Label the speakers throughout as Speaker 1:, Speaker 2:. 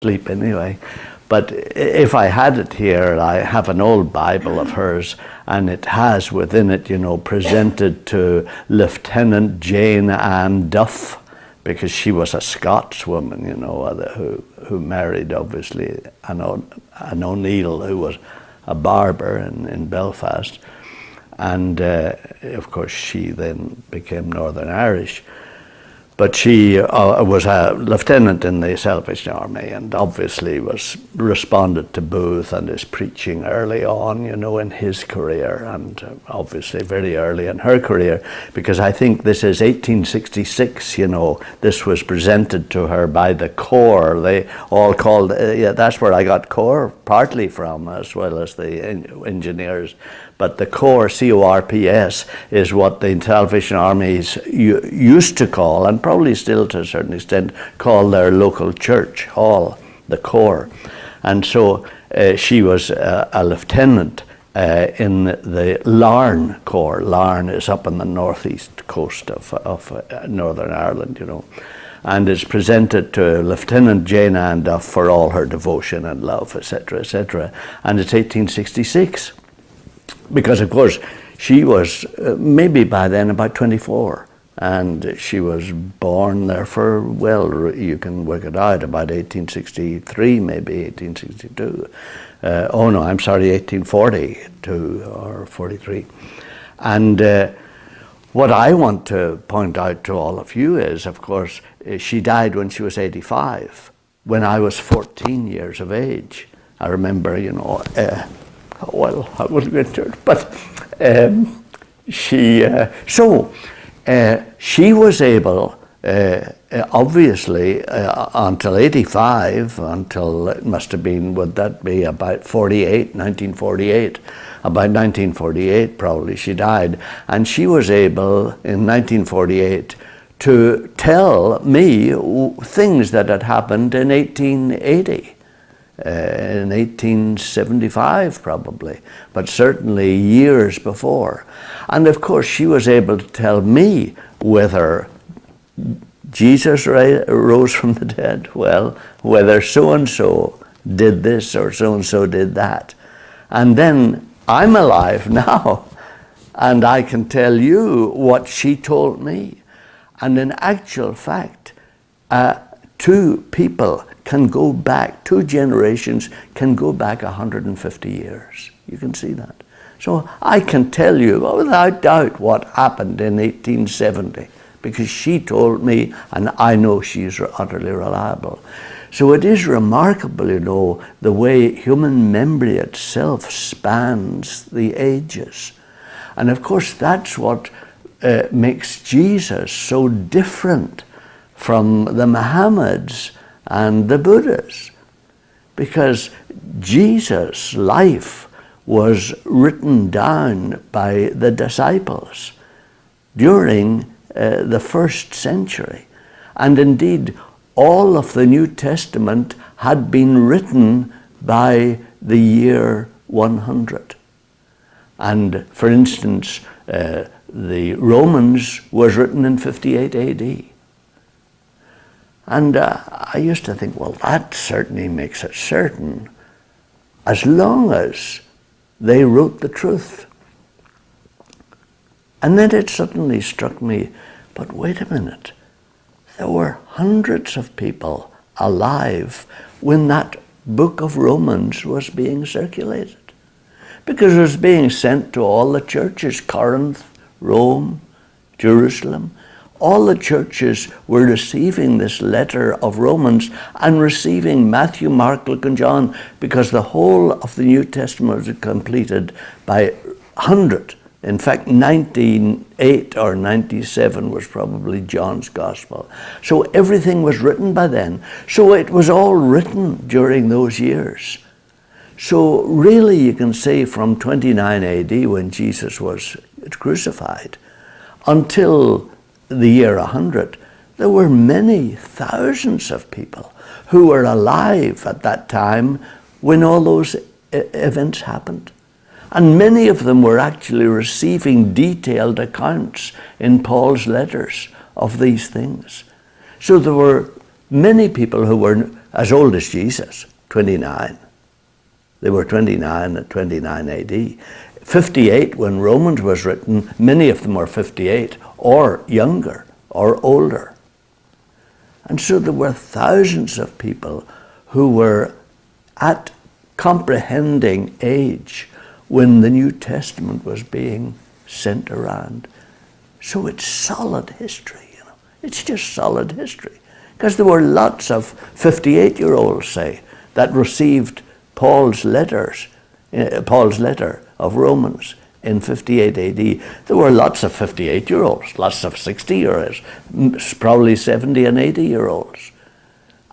Speaker 1: sleep anyway. But if I had it here, I have an old Bible of hers, and it has within it, presented to Lieutenant Jane Ann Duff, because she was a Scotswoman, who married, obviously, an O'Neill, who was a barber in Belfast. And, of course, she then became Northern Irish. But she was a lieutenant in the Salvation Army, and obviously responded to Booth and his preaching early on, in his career, and obviously very early in her career, because I think this is 1866, this was presented to her by the Corps. They all called, that's where I got Corps partly from, as well as the engineers. But the Corps, C-O-R-P-S, is what the Salvation Armies used to call, and probably still to a certain extent, call their local church hall, the Corps. And so she was a lieutenant in the Larne Corps. Larne is up on the northeast coast of Northern Ireland, and is presented to Lieutenant Jane Ann Duff for all her devotion and love, etc., etc. And it's 1866. Because, of course, she was maybe by then about 24, and she was born, therefore, well, you can work it out, about 1863, maybe 1862. 1842 or 43. And what I want to point out to all of you is, of course, she died when she was 85, when I was 14 years of age. I remember, well, I wasn't going to church, but she was able, obviously, until 85, until it must have been, would that be about 1948? About 1948, probably, she died. And she was able, in 1948, to tell me things that had happened in 1880. In 1875 probably, but certainly years before. And of course she was able to tell me whether Jesus rose from the dead, well, whether so-and-so did this or so-and-so did that. And then I'm alive now, and I can tell you what she told me. And in actual fact, two people can go back, two generations can go back 150 years. You can see that. So I can tell you without doubt what happened in 1870, because she told me, and I know she's utterly reliable. So it is remarkable, the way human memory itself spans the ages. And of course that's what makes Jesus so different from the Muhammad's and the Buddhas, because Jesus' life was written down by the disciples during the first century. And indeed, all of the New Testament had been written by the year 100. And for instance, the Romans was written in 58 AD. And I used to think, well, that certainly makes it certain, as long as they wrote the truth. And then it suddenly struck me, but wait a minute, there were hundreds of people alive when that book of Romans was being circulated, because it was being sent to all the churches, Corinth, Rome, Jerusalem. All the churches were receiving this letter of Romans and receiving Matthew, Mark, Luke, and John, because the whole of the New Testament was completed by 100. In fact, 98 or 97 was probably John's Gospel. So everything was written by then. So it was all written during those years. So really you can say from 29 AD, when Jesus was crucified, until the year 100, there were many thousands of people who were alive at that time when all those events happened. And many of them were actually receiving detailed accounts in Paul's letters of these things. So there were many people who were as old as Jesus, 29. They were 29 at 29 AD. 58 when Romans was written, many of them were 58 or younger or older. And so there were thousands of people who were at comprehending age when the New Testament was being sent around. So it's solid history, you know. It's just solid history. Because there were lots of 58-year-olds, say, that received Paul's letter of Romans in 58 AD. There were lots of 58-year-olds, lots of 60-year-olds, probably 70 and 80-year-olds.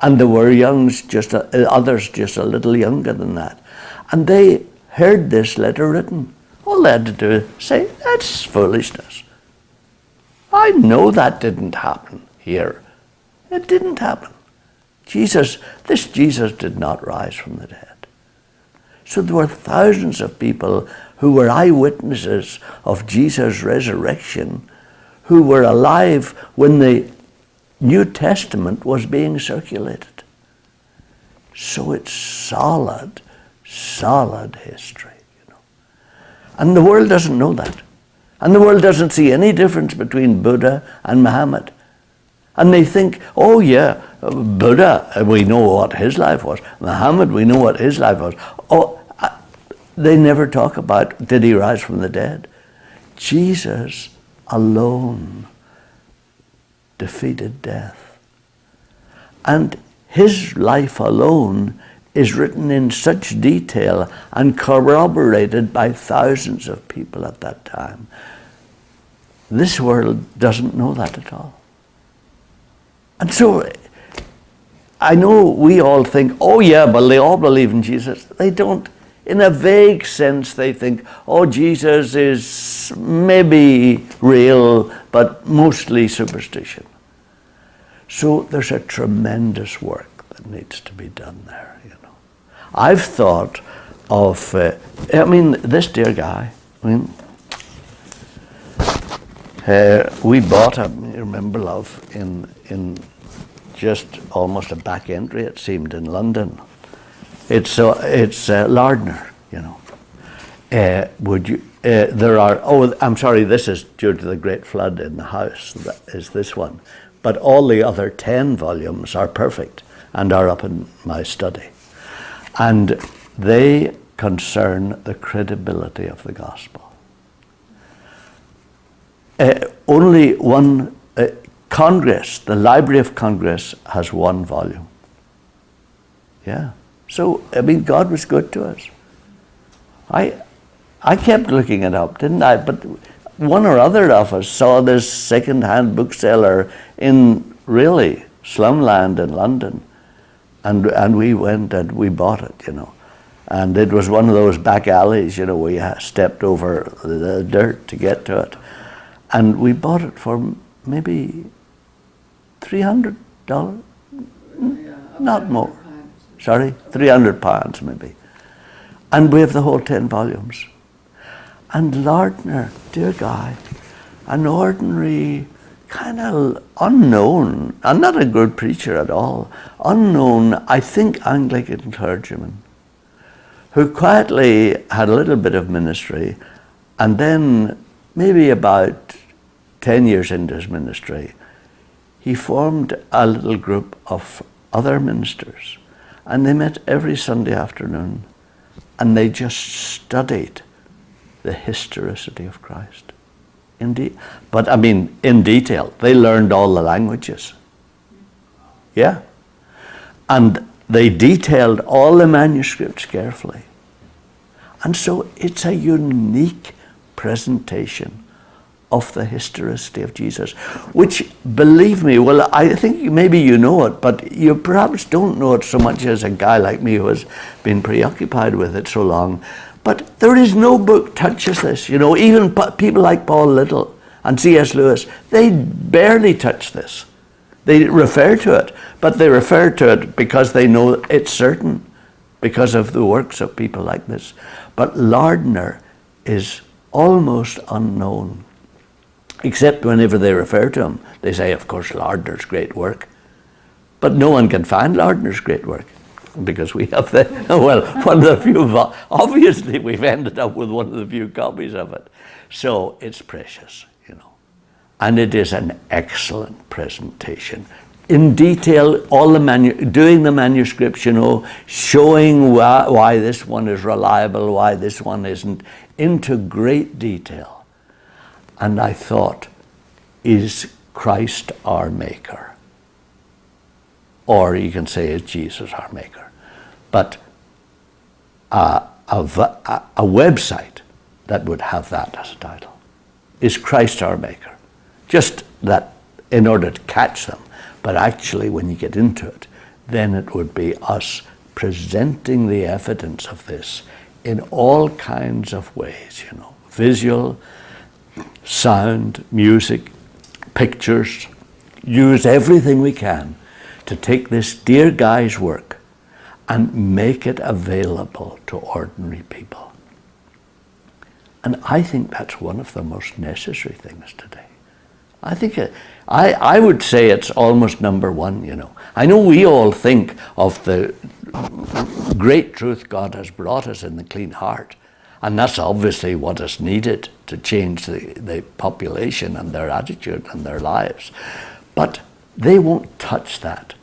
Speaker 1: And there were others just a little younger than that. And they heard this letter written. All they had to do is say, that's foolishness. I know that didn't happen here. It didn't happen. This Jesus did not rise from the dead. So there were thousands of people who were eyewitnesses of Jesus' resurrection, who were alive when the New Testament was being circulated. So it's solid history, you know. And the world doesn't know that. And the world doesn't see any difference between Buddha and Muhammad. And they think, oh yeah, Buddha, we know what his life was. Muhammad, we know what his life was. They never talk about, did he rise from the dead? Jesus alone defeated death. And his life alone is written in such detail and corroborated by thousands of people at that time. This world doesn't know that at all. And so, I know we all think, oh yeah, well they all believe in Jesus. They don't. In a vague sense, they think, oh, Jesus is maybe real, but mostly superstition. So there's a tremendous work that needs to be done there, you know. I've thought of, this dear guy, we bought him, you remember, love, in just almost a back entry, it seemed, in London. It's Lardner, you know. I'm sorry, this is due to the great flood in the house, that is this one. But all the other 10 volumes are perfect and are up in my study. And they concern the credibility of the gospel. Only one, Congress, the Library of Congress has one volume. Yeah. So, God was good to us. I kept looking it up, didn't I? But one or other of us saw this second-hand bookseller in really slumland in London. And we went and we bought it, you know. And it was one of those back alleys, you know, where you stepped over the dirt to get to it. And we bought it for maybe $300, not more. Sorry, £300 maybe. And we have the whole 10 volumes. And Lardner, dear guy, an ordinary, kind of unknown, and not a good preacher at all, unknown, I think, Anglican clergyman, who quietly had a little bit of ministry, and then maybe about 10 years into his ministry, he formed a little group of other ministers. And they met every Sunday afternoon, and they just studied the historicity of Christ. In detail. They learned all the languages. Yeah. And they detailed all the manuscripts carefully. And so it's a unique presentation of the historicity of Jesus, which, believe me, well, I think maybe you know it, but you perhaps don't know it so much as a guy like me who has been preoccupied with it so long. But there is no book touches this, you know. Even people like Paul Little and C.S. Lewis, they barely touch this. They refer to it, but they refer to it because they know it's certain, because of the works of people like this. But Lardner is almost unknown. Except whenever they refer to him, they say, of course, Lardner's great work. But no one can find Lardner's great work because we have one of the few, obviously we've ended up with one of the few copies of it. So it's precious, you know. And it is an excellent presentation. In detail, all the doing the manuscripts, you know, showing why this one is reliable, why this one isn't, into great detail. And I thought, is Christ our maker? Or you can say, is Jesus our maker? But a website that would have that as a title, is Christ our maker? Just that in order to catch them. But actually, when you get into it, then it would be us presenting the evidence of this in all kinds of ways, you know, visual, sound, music, pictures, use everything we can to take this dear guy's work and make it available to ordinary people. And I think that's one of the most necessary things today. I think I would say it's almost number one, you know. I know we all think of the great truth God has brought us in the clean heart, and that's obviously what is needed to change the population and their attitude and their lives. But they won't touch that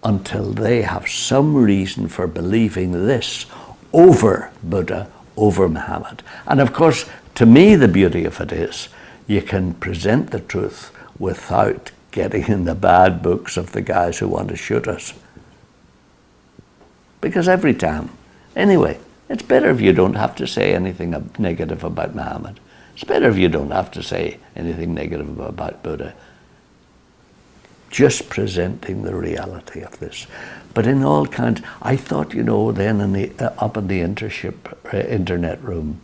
Speaker 1: until they have some reason for believing this over Buddha, over Muhammad. And of course, to me, the beauty of it is you can present the truth without getting in the bad books of the guys who want to shoot us. Because every time, anyway, it's better if you don't have to say anything negative about Muhammad. It's better if you don't have to say anything negative about Buddha. Just presenting the reality of this. But in all kinds, I thought, you know, then up in the internet room,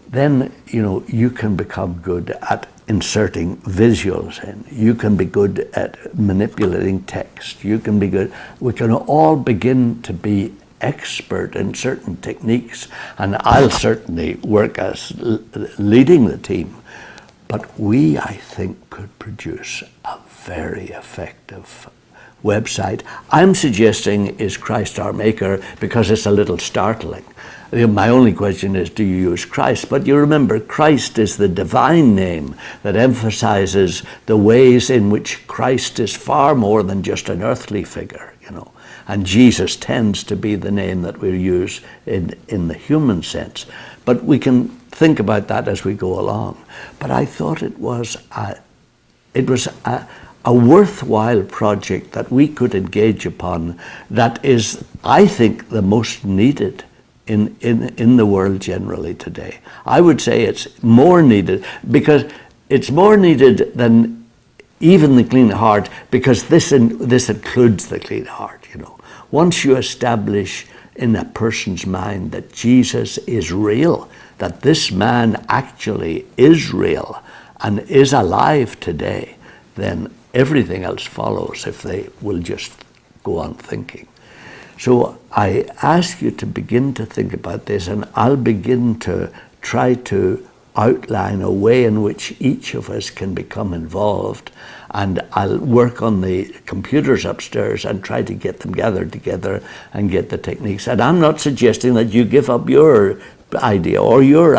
Speaker 1: then, you know, you can become good at inserting visuals in. You can be good at manipulating text. You can be good. We can all begin to be expert in certain techniques, and I'll certainly work as leading the team. But we, I think, could produce a very effective website. I'm suggesting is Christ our maker because it's a little startling. My only question is, do you use Christ? But you remember, Christ is the divine name that emphasizes the ways in which Christ is far more than just an earthly figure, you know. And Jesus tends to be the name that we use in the human sense. But we can think about that as we go along. But I thought it was a worthwhile project that we could engage upon that is, I think, the most needed in the world generally today. I would say it's more needed because it's more needed than even the clean heart, because this includes the clean heart, you know. Once you establish in a person's mind that Jesus is real, that this man actually is real and is alive today, then everything else follows if they will just go on thinking. So I ask you to begin to think about this, and I'll begin to try to outline a way in which each of us can become involved, and I'll work on the computers upstairs and try to get them gathered together and get the techniques. And I'm not suggesting that you give up your idea or your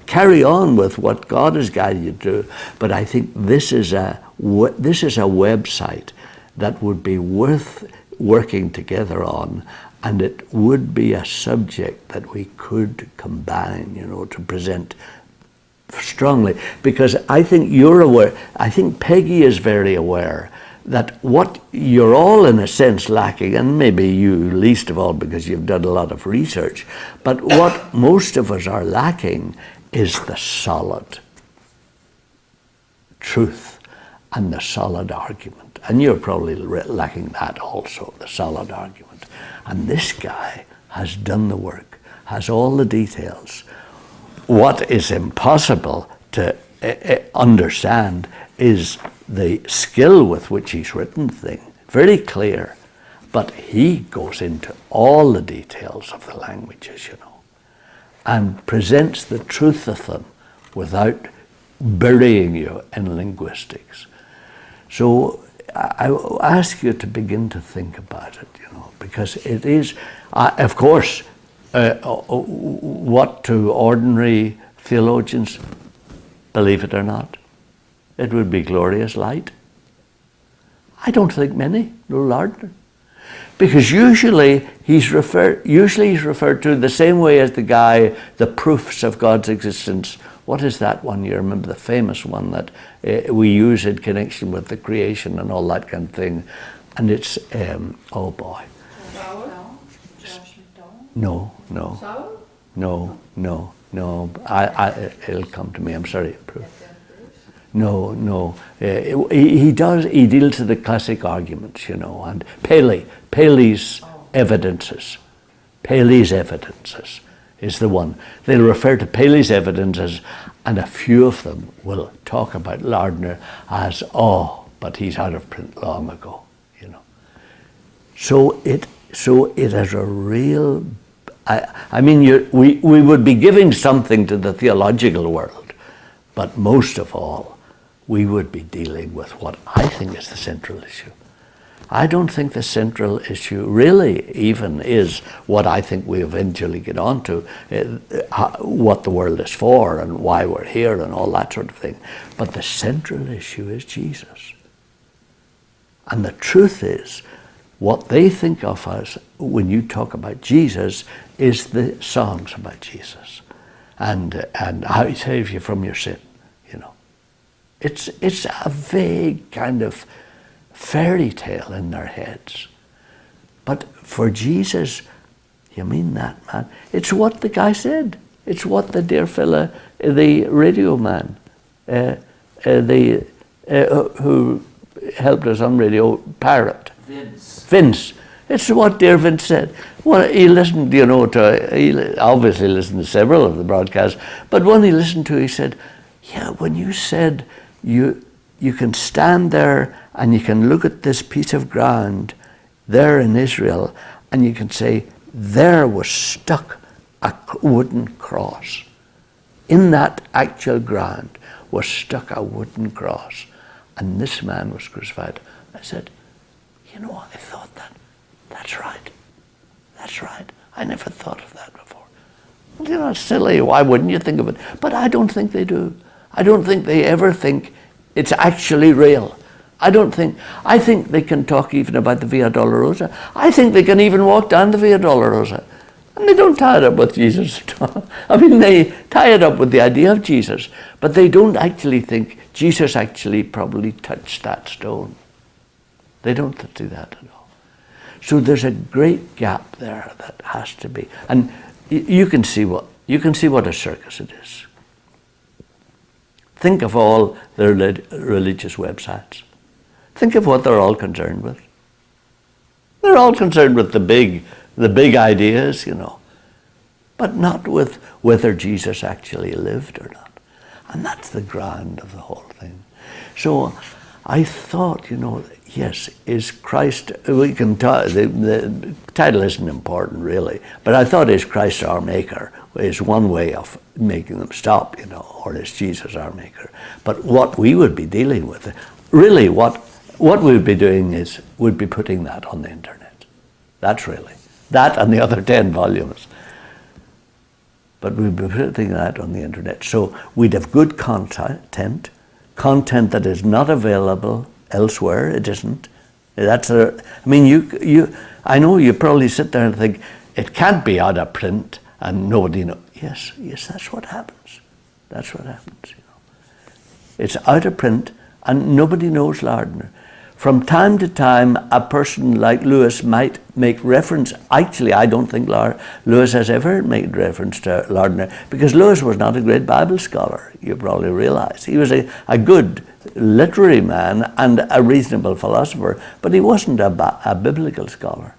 Speaker 1: carry on with what God has guided you to, but I think this is a website that would be worth working together on, and it would be a subject that we could combine, you know, to present strongly, because I think you're aware, I think Peggy is very aware that what you're all in a sense lacking, and maybe you least of all because you've done a lot of research, but what most of us are lacking is the solid truth and the solid argument. And you're probably lacking that also, the solid argument. And this guy has done the work, has all the details. What is impossible to understand is the skill with which he's written the thing. Very clear. But he goes into all the details of the languages, you know, and presents the truth of them without burying you in linguistics. So I ask you to begin to think about it, because it is, of course, what to ordinary theologians, believe it or not, it would be glorious light. I don't think many know Lardner, because usually he's referred to the same way as the guy, the proofs of God's existence. What is that one? You remember the famous one that we use in connection with the creation and all that kind of thing, and it's oh boy. No. It'll come to me. I'm sorry. No. He deals with the classic arguments, and Paley's evidences. Paley's evidences is the one. They'll refer to Paley's evidences, and a few of them will talk about Lardner as, but he's out of print long ago, So it is a real. We would be giving something to the theological world, but most of all, we would be dealing with what I think is the central issue. I don't think the central issue really even is what I think we eventually get on to, what the world is for and why we're here and all that sort of thing. But the central issue is Jesus. And the truth is, what they think of us when you talk about Jesus is the songs about Jesus and how he saves you from your sin. It's a vague kind of fairy tale in their heads. But for Jesus, you mean that, man? It's what the guy said. It's what the dear fella, the radio man, who helped us on radio, Parrot. Vince. It's what dear Vince said. Well, he listened, he obviously listened to several of the broadcasts, but one he listened to, he said, when you said you can stand there and you can look at this piece of ground there in Israel and you can say, there was stuck a wooden cross. In that actual ground was stuck a wooden cross, and this man was crucified. I said, I thought that's right. I never thought of that before. It's silly. Why wouldn't you think of it? But I don't think they do. I don't think they ever think it's actually real. I think they can talk even about the Via Dolorosa. I think they can even walk down the Via Dolorosa. And they don't tie it up with Jesus at all. They tie it up with the idea of Jesus, but they don't actually think Jesus actually probably touched that stone. They don't do that at all. So there's a great gap there that has to be. And you can see what a circus it is. Think of all the religious websites. Think of what they're all concerned with. They're all concerned with the big ideas, but not with whether Jesus actually lived or not. And that's the ground of the whole thing. So I thought, yes, is Christ, we can talk, the title isn't important really, but I thought is Christ our maker is one way of making them stop, or is Jesus our maker. But what we would be dealing with, really what we would be doing is, we'd be putting that on the internet. That's really, that and the other 10 volumes. But we'd be putting that on the internet. So we'd have good content that is not available elsewhere. It isn't. I know you probably sit there and think, it can't be out of print and nobody knows. Yes, that's what happens. That's what happens, It's out of print and nobody knows Lardner. From time to time, a person like Lewis might make reference. Actually, I don't think Lewis has ever made reference to Lardner, because Lewis was not a great Bible scholar, you probably realize. He was a good literary man and a reasonable philosopher, but he wasn't a biblical scholar.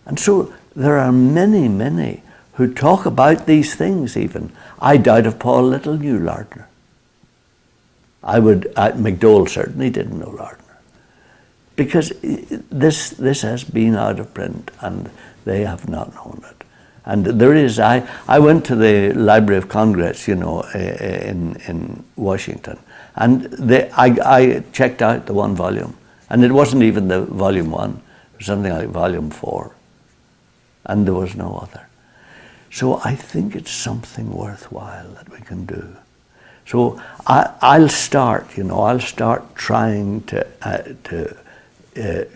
Speaker 1: And so there are many, many who talk about these things even. I doubt if Paul Little knew Lardner. McDowell certainly didn't know Lardner. Because this has been out of print and they have not known it. And there is, I went to the Library of Congress, in Washington, and I checked out the one volume. And it wasn't even the volume 1, it was something like volume 4. And there was no other. So I think it's something worthwhile that we can do. So I'll start trying to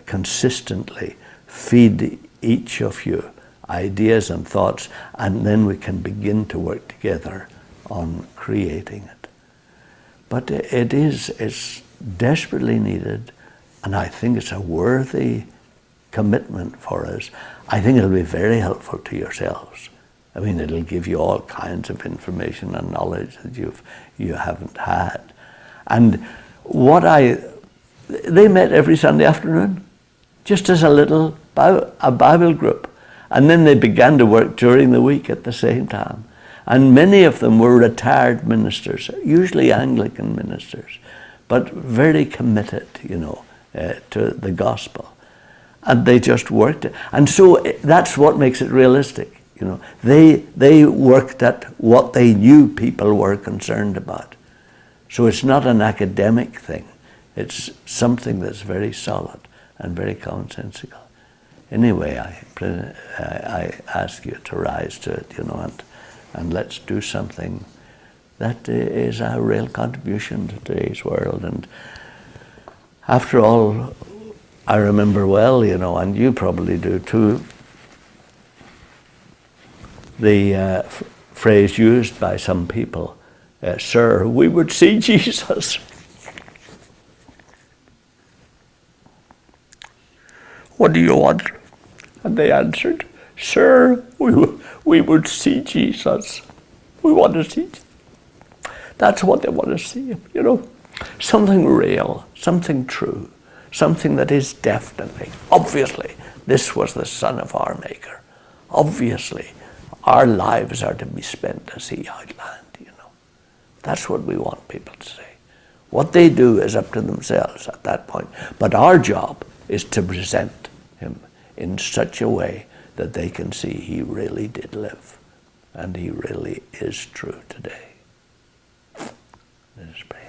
Speaker 1: consistently feed each of you ideas and thoughts, and then we can begin to work together on creating it. But it's desperately needed, and I think it's a worthy commitment for us. I think it'll be very helpful to yourselves. I mean, it'll give you all kinds of information and knowledge that you haven't had. And they met every Sunday afternoon, just as a Bible group. And then they began to work during the week at the same time. And many of them were retired ministers, usually Anglican ministers, but very committed, to the gospel. And they just worked it. And so that's what makes it realistic. They worked at what they knew people were concerned about. So it's not an academic thing. It's something that's very solid and very commonsensical. Anyway, I ask you to rise to it, and let's do something that is a real contribution to today's world. And after all, I remember well, and you probably do too, the phrase used by some people, "Sir, we would see Jesus." "What do you want?" And they answered, "Sir, we would see Jesus. We want to see Jesus." That's what they want to see, something real, something true, something that is definitely, obviously, this was the Son of our Maker. Obviously, our lives are to be spent as he outlined, That's what we want people to say. What they do is up to themselves at that point. But our job is to present him in such a way that they can see he really did live and he really is true today. Let us pray.